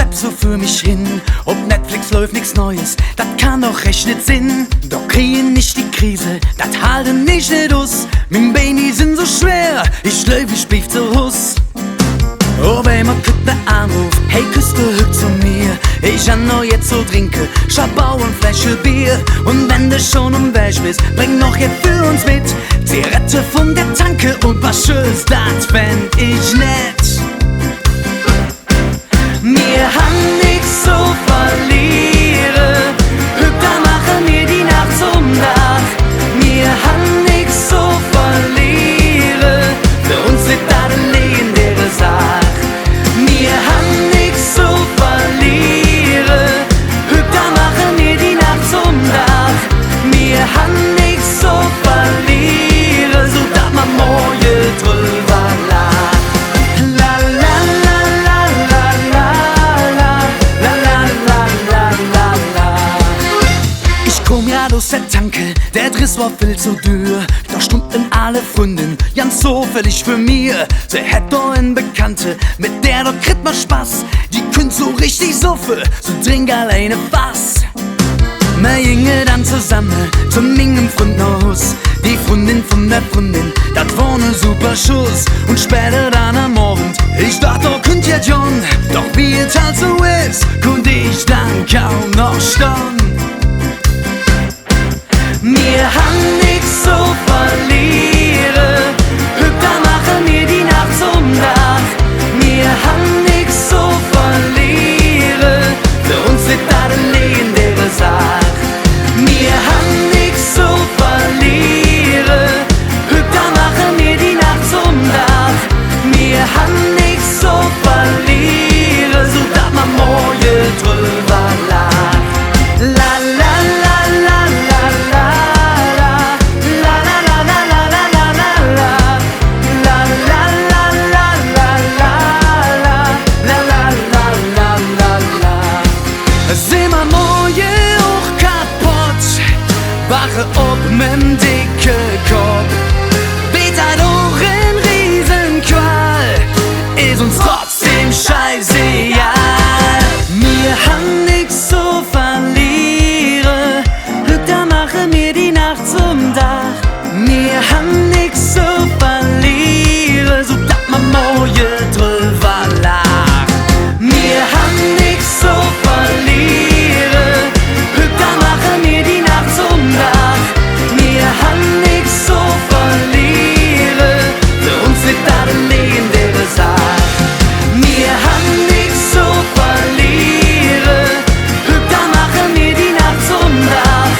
schreib so für mich hin. Ob Netflix läuft nix Neues, das kann doch recht nicht Sinn. Doch kriegen nicht die Krise, das halten nicht aus. Mein Beine sind so schwer, ich löw, ich brief zu Hus. Oh, wenn man kriegt ne Anruf, hey, Küste hüpft zu mir. Ich han noch jetzt so trinke, Schabau und Flasche Bier. Und wenn du schon im Weg bist, bring noch jetzt für uns mit Zigarette von der Tanke und was Schönes, das fänd ich nett. Wir han nix so verliere, Hübter machen mir die Nacht zum Dach. Wir han nix so verliere, für uns wird da eine legendäre Sache. Wir han nix so verliere, Hübter machen mir die Nacht zum Dach. Wir han nix so verliere, so dat man morgen drüber lacht. Komm ja aus der Tanke, der Driss war viel zu dürr. Da stunden alle Freundinnen, ganz zufällig für mir. Sie hätt doch eine Bekannte, mit der doch kriegt man Spaß. Die könnt so richtig suffe, so trink alleine Fass. Wir gingen dann zusammen zu meinem Freundhaus. Die Freundin von der Freundin, das war ne super Schuss. Und später dann am Abend, ich dachte, oh, könnt ihr John. Doch wie es halt so ist, konnte ich dann kaum noch stehen. Wir han nix so verliere, Hübter machen mir die Nacht zum Dach. Wir han nix so verliere, für uns wird da eine legendäre Sache. Wir han nix so verliere, Hübter machen mir die Nacht zum Dach. Wir han nix so verliere, so dat man morgen drüber lacht. La la la la la la. Wache ob mit'm dicke Kopf, weht halt auch in Riesenqual, ist uns trotzdem scheißegal. Wir han nix so verliere, Hübter mache mir die Nacht zum Dach. Wir han nix so verliere, so dat man morgen drüber lacht. Wir han nix so verliere, Hübter mache mir die Nacht zum Dach. Wir han nix so verliere, für uns wird da eine legendäre Sache. Wir han nix so verliere, Hübter mache mir die Nacht zum Dach.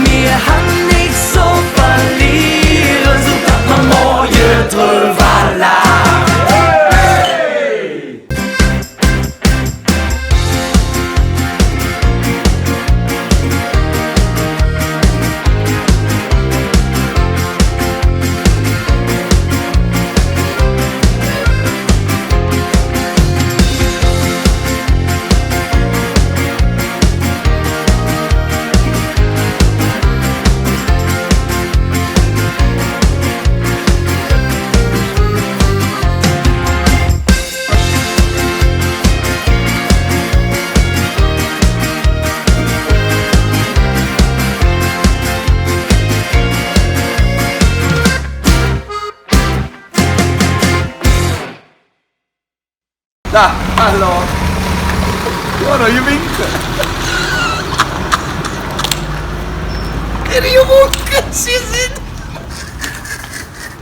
Wir han nix so verliere, so dat man morgen drüber lacht. Da, hallo. Ja, je winken. Je winken, ze zit.